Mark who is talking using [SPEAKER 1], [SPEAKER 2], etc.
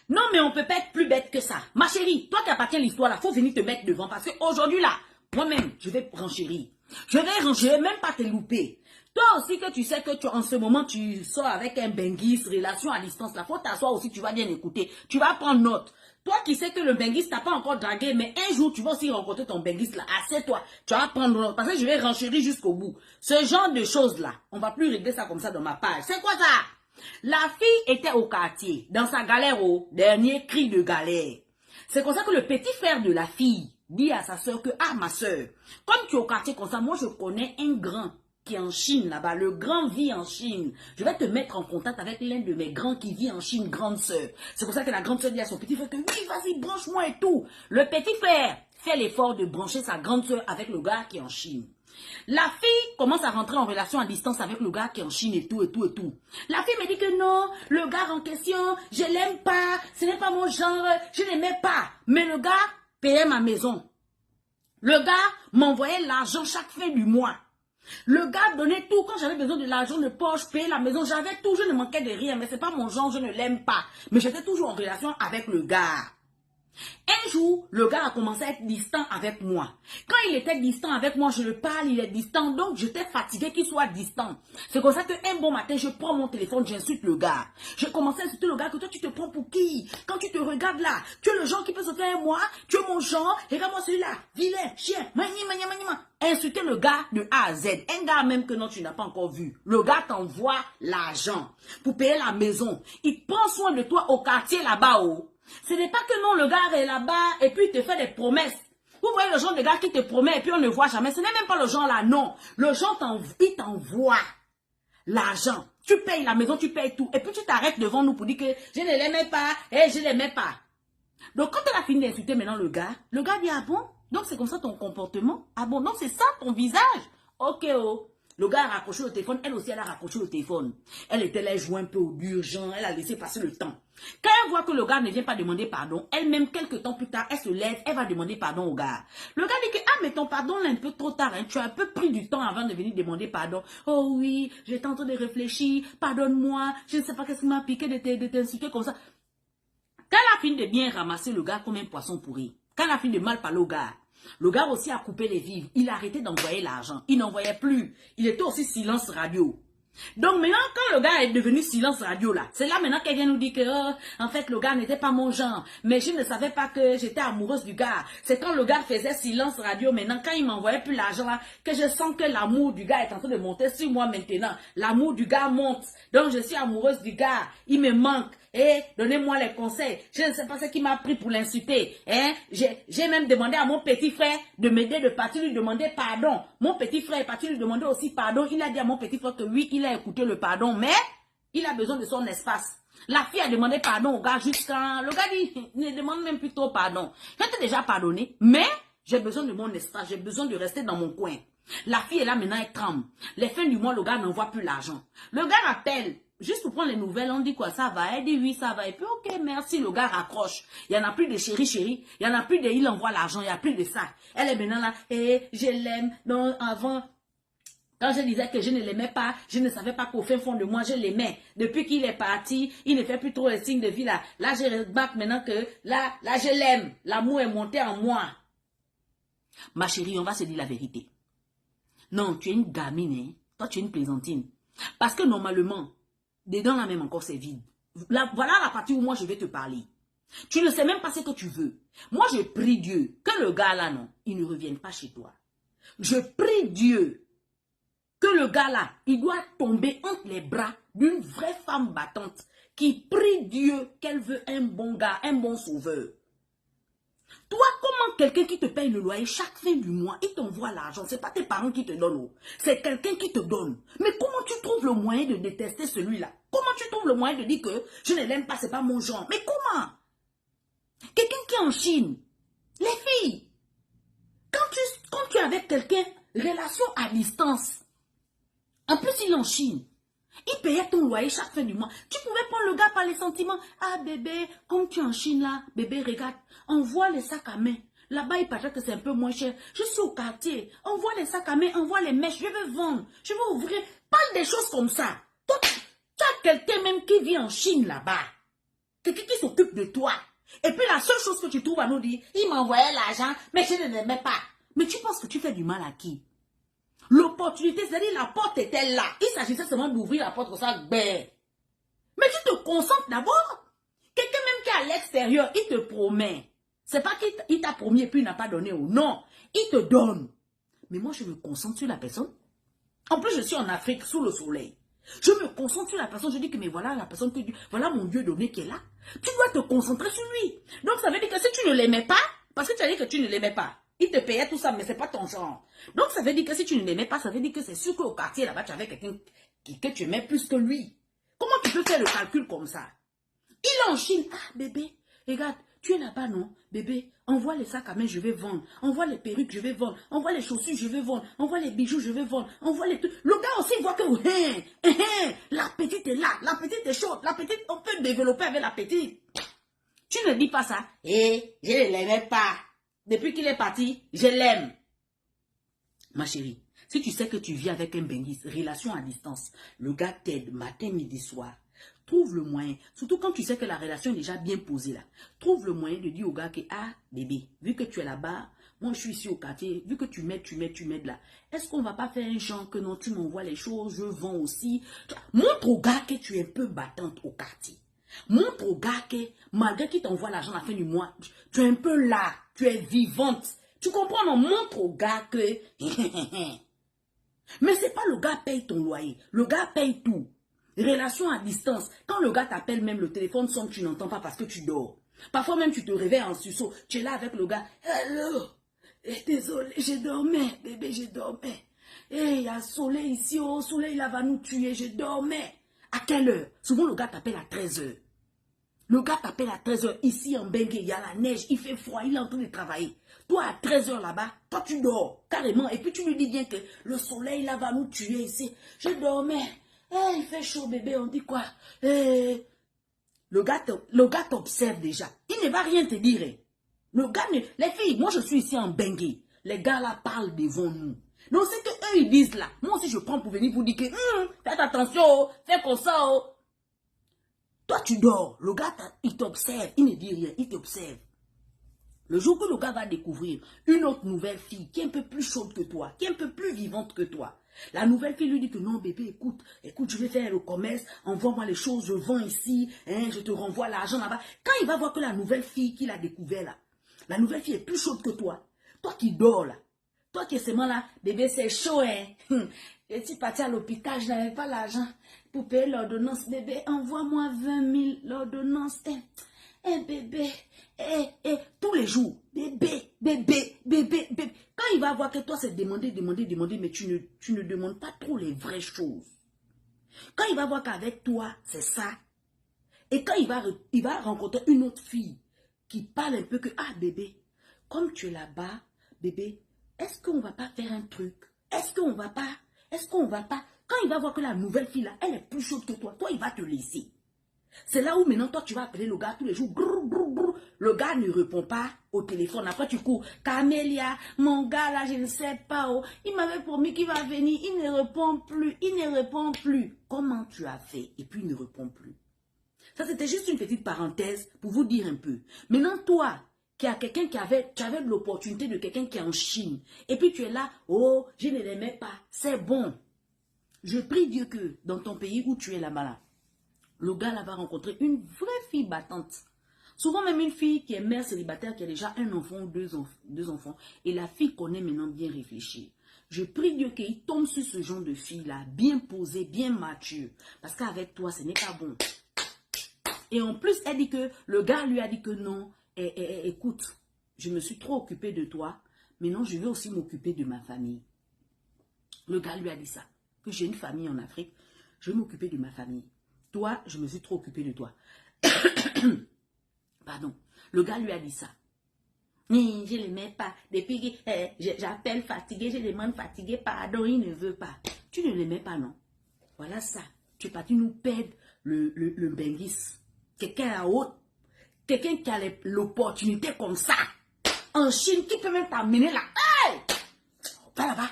[SPEAKER 1] Non, mais on peut pas être plus bête que ça. Ma chérie, toi qui appartiens à l'histoire, là, faut venir te mettre devant. Parce qu'aujourd'hui, là, moi-même, je vais renchérir. Je vais même pas te louper. Toi aussi que tu sais que en ce moment, tu sors avec un benguis, relation à distance, là, faut t'asseoir aussi, tu vas bien écouter. Tu vas prendre note. Toi qui sais que le benguis t'a pas encore dragué, mais un jour, tu vas aussi rencontrer ton benguis, là. Assieds-toi. Tu vas prendre note. Parce que je vais renchérir jusqu'au bout. Ce genre de choses-là, on va plus régler ça comme ça dans ma page. C'est quoi ça? La fille était au quartier, dans sa galère au dernier cri de galère. C'est comme ça que le petit frère de la fille dit à sa soeur que, ah ma soeur, comme tu es au quartier comme ça, moi je connais un grand qui est en Chine là-bas, le grand vit en Chine. Je vais te mettre en contact avec l'un de mes grands qui vit en Chine, grande soeur. C'est pour ça que la grande soeur dit à son petit frère que, oui, vas-y, branche-moi et tout. Le petit frère fait l'effort de brancher sa grande soeur avec le gars qui est en Chine. La fille commence à rentrer en relation à distance avec le gars qui est en Chine et tout, et tout, et tout. La fille me dit que non, le gars en question, je l'aime pas, ce n'est pas mon genre, je l'aimais pas. Mais le gars payait ma maison. Le gars m'envoyait l'argent chaque fin du mois. Le gars donnait tout quand j'avais besoin de l'argent de poche, payer la maison, j'avais tout, je ne manquais de rien, mais c'est pas mon genre, je ne l'aime pas. Mais j'étais toujours en relation avec le gars. Un jour, le gars a commencé à être distant avec moi. Quand il était distant avec moi, je le parle, il est distant. Donc, j'étais fatiguée qu'il soit distant. C'est comme ça qu'un bon matin, je prends mon téléphone, j'insulte le gars. Je commençais à insulter le gars que toi, tu te prends pour qui? Quand tu te regardes là, tu es le genre qui peut se faire moi, tu es mon genre, regarde-moi celui-là, vilain, chien, manima. Insulter le gars de A à Z. Un gars même que non, tu n'as pas encore vu. Le gars t'envoie l'argent pour payer la maison. Il prend soin de toi au quartier là-bas, oh. Ce n'est pas que non, le gars est là-bas et puis il te fait des promesses. Vous voyez le genre de gars qui te promet et puis on ne voit jamais. Ce n'est même pas le genre là, non. Le genre, il t'envoie l'argent. Tu payes la maison, tu payes tout. Et puis tu t'arrêtes devant nous pour dire que je ne l'aimais pas et je ne l'aimais pas. Donc quand elle a fini d'insulter maintenant le gars dit ah bon? Donc c'est comme ça ton comportement? Ah bon? Donc c'est ça ton visage? Ok oh. Le gars a raccroché le téléphone, elle aussi elle a raccroché le téléphone. Elle était là, elle jouait un peu au d'urgence, elle a laissé passer le temps. Quand elle voit que le gars ne vient pas demander pardon, elle-même quelques temps plus tard, elle se lève, elle va demander pardon au gars. Le gars dit que, ah mais ton pardon là un peu trop tard, hein, tu as un peu pris du temps avant de venir demander pardon. Oh oui, j'étais en train de réfléchir, pardonne-moi, je ne sais pas qu'est-ce qui m'a piqué de t'insulter comme ça. Quand elle a fini de bien ramasser le gars comme un poisson pourri, quand elle a fini de mal parler au gars, le gars aussi a coupé les vivres. Il a arrêté d'envoyer l'argent. Il n'envoyait plus. Il était aussi silence radio. Donc maintenant, quand le gars est devenu silence radio là, c'est là maintenant qu'elle vient nous dire que, oh, en fait, le gars n'était pas mon genre. Mais je ne savais pas que j'étais amoureuse du gars. C'est quand le gars faisait silence radio, maintenant, quand il m'envoyait plus l'argent là, que je sens que l'amour du gars est en train de monter sur moi maintenant. L'amour du gars monte. Donc je suis amoureuse du gars. Il me manque. Eh, donnez-moi les conseils. Je ne sais pas ce qui m'a pris pour l'insulter. Hein? J'ai même demandé à mon petit frère de m'aider, de partir lui demander pardon. Mon petit frère est parti lui demander aussi pardon. Il a dit à mon petit frère que oui, il a écouté le pardon, mais il a besoin de son espace. La fille a demandé pardon au gars jusqu'à... Le gars dit, ne demande même plus trop pardon. Je t'ai déjà pardonné, mais j'ai besoin de mon espace. J'ai besoin de rester dans mon coin. La fille est là maintenant, elle tremble. Les fins du mois, le gars n'envoie plus l'argent. Le gars rappelle. Juste pour prendre les nouvelles, on dit quoi, ça va? Elle dit oui, ça va. Et puis, ok, merci, le gars raccroche. Il n'y en a plus de chéri. Il n'y en a plus de il envoie l'argent, il n'y a plus de ça. Elle est maintenant là, je l'aime. Non, avant, quand je disais que je ne l'aimais pas, je ne savais pas qu'au fin fond de moi, je l'aimais. Depuis qu'il est parti, il ne fait plus trop le signe de vie là. Là, je remarque maintenant que là, je l'aime. L'amour est monté en moi. Ma chérie, on va se dire la vérité. Non, tu es une gamine, hein? Toi, tu es une plaisantine. Parce que normalement, dedans là même encore c'est vide. Là, voilà la partie où moi je vais te parler. Tu ne sais même pas ce que tu veux. Moi je prie Dieu que le gars là non, il ne revienne pas chez toi. Je prie Dieu que le gars là, il doit tomber entre les bras d'une vraie femme battante qui prie Dieu qu'elle veut un bon gars, un bon sauveur. Toi, comment quelqu'un qui te paye le loyer chaque fin du mois, il t'envoie l'argent, c'est pas tes parents qui te donnent, c'est quelqu'un qui te donne. Mais comment tu trouves le moyen de détester celui-là? Comment tu trouves le moyen de dire que je ne l'aime pas, c'est pas mon genre? Mais comment? Quelqu'un qui est en Chine, les filles, quand tu es avec quelqu'un, relation à distance, en plus il est en Chine, il payait ton loyer chaque fin du mois. Tu pouvais prendre le gars par les sentiments. Ah bébé, comme tu es en Chine là, bébé regarde, envoie les sacs à main. Là-bas il paraît que c'est un peu moins cher. Je suis au quartier, envoie les sacs à main, envoie les mèches, je vais vendre, je vais ouvrir. Parle des choses comme ça. Toi, tu as quelqu'un même qui vit en Chine là-bas. Quelqu'un qui s'occupe de toi. Et puis la seule chose que tu trouves à nous dire, il m'envoyait l'argent, mais je ne l'aimais pas. Mais tu penses que tu fais du mal à qui? L'opportunité, c'est-à-dire la porte était là. Il s'agissait seulement d'ouvrir la porte comme ça, ben. Mais tu te concentres d'abord. Quelqu'un même qui est à l'extérieur, il te promet. C'est pas qu'il t'a promis et puis il n'a pas donné ou non. Il te donne. Mais moi, je me concentre sur la personne. En plus, je suis en Afrique, sous le soleil. Je me concentre sur la personne. Je dis que mais voilà la personne que voilà mon Dieu donné qui est là. Tu dois te concentrer sur lui. Donc, ça veut dire que si tu ne l'aimais pas, parce que tu as dit que tu ne l'aimais pas, il te payait tout ça, mais ce n'est pas ton genre. Donc, ça veut dire que si tu ne l'aimais pas, ça veut dire que c'est sûr qu'au quartier, là-bas, tu avais quelqu'un que tu aimais plus que lui. Comment tu peux faire le calcul comme ça? Il est en Chine. Ah, bébé, regarde, tu es là-bas, non? Bébé, envoie les sacs à main, je vais vendre. Envoie les perruques, je vais vendre. Envoie les chaussures, je vais vendre. Envoie les bijoux, je vais vendre. Envoie les trucs. Le gars aussi voit que la petite est là. La petite est chaude. La petite, on peut développer avec la petite. Tu ne dis pas ça. Je ne l'aimais pas. Depuis qu'il est parti, je l'aime. Ma chérie, si tu sais que tu vis avec un benguis, relation à distance, le gars t'aide matin, midi, soir. Trouve le moyen, surtout quand tu sais que la relation est déjà bien posée là. Trouve le moyen de dire au gars que, ah, bébé, vu que tu es là-bas, moi je suis ici au quartier, vu que tu m'aides là. Est-ce qu'on va pas faire un genre que non, tu m'envoies les choses, je vends aussi. Montre au gars que tu es un peu battante au quartier. Montre au gars que, malgré qu'il t'envoie l'argent à la fin du mois, tu es un peu là, tu es vivante. Tu comprends, non? Montre au gars que... Mais c'est pas le gars paye ton loyer, le gars paye tout. Relation à distance. Quand le gars t'appelle, même le téléphone sonne, tu n'entends pas parce que tu dors. Parfois même, tu te réveilles en sursaut. Tu es là avec le gars. Hello. Désolé, je dormais. Bébé, je dormais. Il y a soleil ici. Oh, soleil, là, va nous tuer. Je dormais. À quelle heure? Souvent, le gars t'appelle à 13 h. Le gars t'appelle à 13 h. Ici, en Bengue, il y a la neige. Il fait froid. Il est en train de travailler. Toi, à 13 h là-bas, toi, tu dors. Carrément. Et puis, tu lui dis bien que le soleil, là, va nous tuer ici. Je dormais. Il fait chaud, bébé, on dit quoi? Le gars t'observe déjà. Il ne va rien te dire. Le gars ne... Les filles, moi je suis ici en Bengue. Les gars là parlent devant nous. Donc c'est que eux ils disent là. Moi aussi je prends pour venir vous dire que faites attention, oh, fais comme ça. Oh. Toi tu dors. Le gars il t'observe. Il ne dit rien. Il t'observe. Le jour que le gars va découvrir une autre nouvelle fille qui est un peu plus chaude que toi, qui est un peu plus vivante que toi, la nouvelle fille lui dit que non bébé, écoute, je vais faire le commerce, envoie-moi les choses, je vends ici, je te renvoie l'argent là-bas. Quand il va voir que la nouvelle fille qu'il a découvert là, la nouvelle fille est plus chaude que toi qui dors là, toi qui es seulement là, bébé c'est chaud je suis parti à l'hôpital, je n'avais pas l'argent pour payer l'ordonnance, bébé, envoie-moi 20 000 l'ordonnance, bébé, tous les jours, bébé. Quand il va voir que toi, c'est demander, mais tu ne demandes pas trop les vraies choses. Quand il va voir qu'avec toi, c'est ça. Et quand il va rencontrer une autre fille qui parle un peu que, ah bébé, comme tu es là-bas, bébé, est-ce qu'on va pas faire un truc? Est-ce qu'on va pas? Quand il va voir que la nouvelle fille là, elle est plus chaude que toi, il va te laisser. C'est là où maintenant, toi, tu vas appeler le gars tous les jours. Brr, brr, brr. Le gars ne répond pas au téléphone. Après, tu cours. Camélia, mon gars là, je ne sais pas. Oh. Il m'avait promis qu'il va venir. Il ne répond plus. Comment tu as fait? Et puis, il ne répond plus. Ça, c'était juste une petite parenthèse pour vous dire un peu. Maintenant, toi, qui as quelqu'un tu avais l'opportunité de quelqu'un qui est en Chine. Et puis, tu es là. Oh, je ne l'aimais pas. C'est bon. Je prie Dieu que dans ton pays où tu es là-bas là, le gars là va rencontrer une vraie fille battante. Souvent même une fille qui est mère célibataire, qui a déjà un enfant ou deux enfants. Et la fille connaît maintenant bien réfléchir. Je prie Dieu qu'il tombe sur ce genre de fille-là, bien posée, bien mature. Parce qu'avec toi, ce n'est pas bon. Et en plus, elle dit que le gars lui a dit que non. Écoute, je me suis trop occupée de toi. Maintenant, je vais aussi m'occuper de ma famille. Le gars lui a dit ça. Que j'ai une famille en Afrique. Je vais m'occuper de ma famille. Toi, je me suis trop occupé de toi. Pardon. Le gars lui a dit ça. Je ne l'aimais pas. Depuis que j'appelle fatigué, je demande fatigué, pardon, il ne veut pas. Tu ne l'aimais pas, non? Voilà ça. Tu es parti nous perdre le benguis. Quelqu'un à haute. Quelqu'un qui a l'opportunité comme ça. En Chine, qui peut même t'amener là. Hey! Va là-bas.